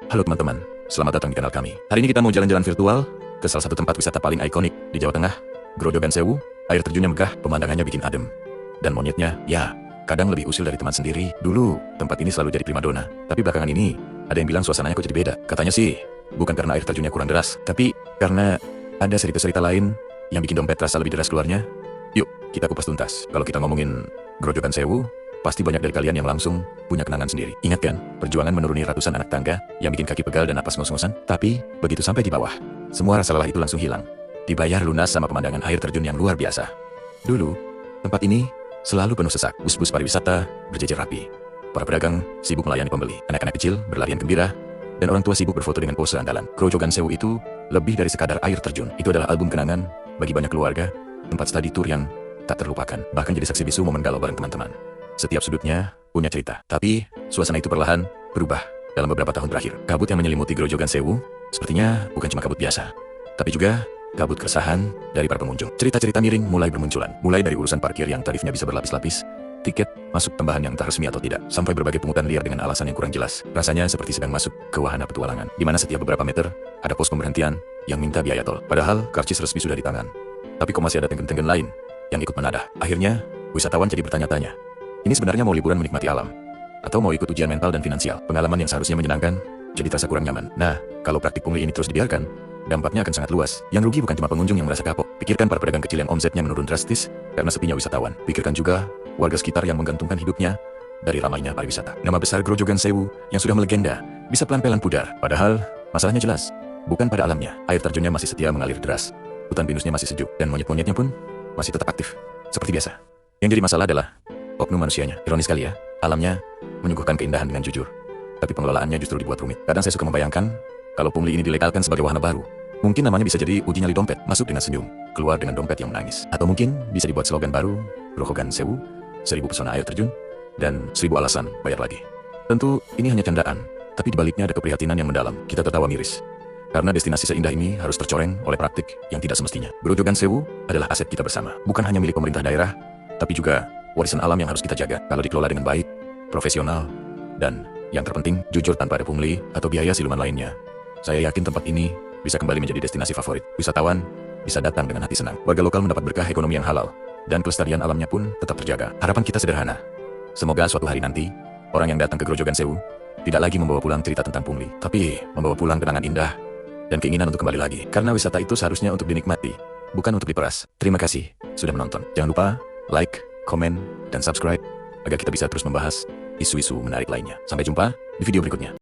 Halo teman-teman, selamat datang di kanal kami. Hari ini kita mau jalan-jalan virtual ke salah satu tempat wisata paling ikonik di Jawa Tengah, Grojogan Sewu. Air terjunnya megah, pemandangannya bikin adem. Dan monyetnya, ya, kadang lebih usil dari teman sendiri. Dulu, tempat ini selalu jadi primadona. Tapi belakangan ini, ada yang bilang suasananya kok jadi beda. Katanya sih, bukan karena air terjunnya kurang deras, tapi karena ada cerita-cerita lain yang bikin dompet terasa lebih deras keluarnya. Yuk, kita kupas tuntas. Kalau kita ngomongin Grojogan Sewu, pasti banyak dari kalian yang langsung punya kenangan sendiri. Ingat kan, perjuangan menuruni ratusan anak tangga yang bikin kaki pegal dan napas ngos-ngosan? Tapi, begitu sampai di bawah, semua rasa lelah itu langsung hilang. Dibayar lunas sama pemandangan air terjun yang luar biasa. Dulu, tempat ini selalu penuh sesak. Bus-bus pariwisata berjejer rapi. Para pedagang sibuk melayani pembeli. Anak-anak kecil berlarian gembira, dan orang tua sibuk berfoto dengan pose andalan. Grojogan Sewu itu lebih dari sekadar air terjun. Itu adalah album kenangan bagi banyak keluarga, tempat study tour yang tak terlupakan, bahkan jadi saksi bisu momen galau bareng teman-teman. Setiap sudutnya punya cerita, tapi suasana itu perlahan berubah dalam beberapa tahun terakhir. Kabut yang menyelimuti Grojogan Sewu sepertinya bukan cuma kabut biasa, tapi juga kabut keresahan dari para pengunjung. Cerita-cerita miring mulai bermunculan, mulai dari urusan parkir yang tarifnya bisa berlapis-lapis, tiket masuk tambahan yang tak resmi atau tidak, sampai berbagai pungutan liar dengan alasan yang kurang jelas. Rasanya seperti sedang masuk ke wahana petualangan, di mana setiap beberapa meter ada pos pemberhentian yang minta biaya tol. Padahal karcis resmi sudah di tangan, tapi kok masih ada tenggen-tenggen lain yang ikut menadah. Akhirnya, wisatawan jadi bertanya-tanya, ini sebenarnya mau liburan menikmati alam, atau mau ikut ujian mental dan finansial? Pengalaman yang seharusnya menyenangkan, jadi terasa kurang nyaman. Nah, kalau praktik pungli ini terus dibiarkan, dampaknya akan sangat luas. Yang rugi bukan cuma pengunjung yang merasa kapok. Pikirkan para pedagang kecil yang omsetnya menurun drastis karena sepinya wisatawan. Pikirkan juga warga sekitar yang menggantungkan hidupnya dari ramainya pariwisata. Nama besar Grojogan Sewu yang sudah melegenda bisa pelan-pelan pudar. Padahal, masalahnya jelas, bukan pada alamnya. Air terjunnya masih setia mengalir deras, hutan pinusnya masih sejuk, dan monyet-monyetnya pun masih tetap aktif, seperti biasa. Yang jadi masalah adalah oknum manusianya. Ironis sekali ya, alamnya menyuguhkan keindahan dengan jujur, tapi pengelolaannya justru dibuat rumit. Kadang saya suka membayangkan, kalau pungli ini dilegalkan sebagai wahana baru, mungkin namanya bisa jadi uji nyali dompet, masuk dengan senyum, keluar dengan dompet yang menangis. Atau mungkin bisa dibuat slogan baru, Grojogan Sewu, 1000 pesona air terjun, dan 1000 alasan bayar lagi. Tentu ini hanya candaan, tapi dibaliknya ada keprihatinan yang mendalam. Kita tertawa miris, karena destinasi seindah ini harus tercoreng oleh praktik yang tidak semestinya. Grojogan Sewu adalah aset kita bersama, bukan hanya milik pemerintah daerah, tapi juga warisan alam yang harus kita jaga. Kalau dikelola dengan baik, profesional, dan yang terpenting, jujur tanpa ada pungli atau biaya siluman lainnya, saya yakin tempat ini bisa kembali menjadi destinasi favorit. Wisatawan bisa datang dengan hati senang. Warga lokal mendapat berkah ekonomi yang halal, dan kelestarian alamnya pun tetap terjaga. Harapan kita sederhana. Semoga suatu hari nanti, orang yang datang ke Grojogan Sewu tidak lagi membawa pulang cerita tentang pungli, tapi membawa pulang kenangan indah dan keinginan untuk kembali lagi. Karena wisata itu seharusnya untuk dinikmati, bukan untuk diperas. Terima kasih sudah menonton. Jangan lupa like, komen, dan subscribe agar kita bisa terus membahas isu-isu menarik lainnya. Sampai jumpa di video berikutnya.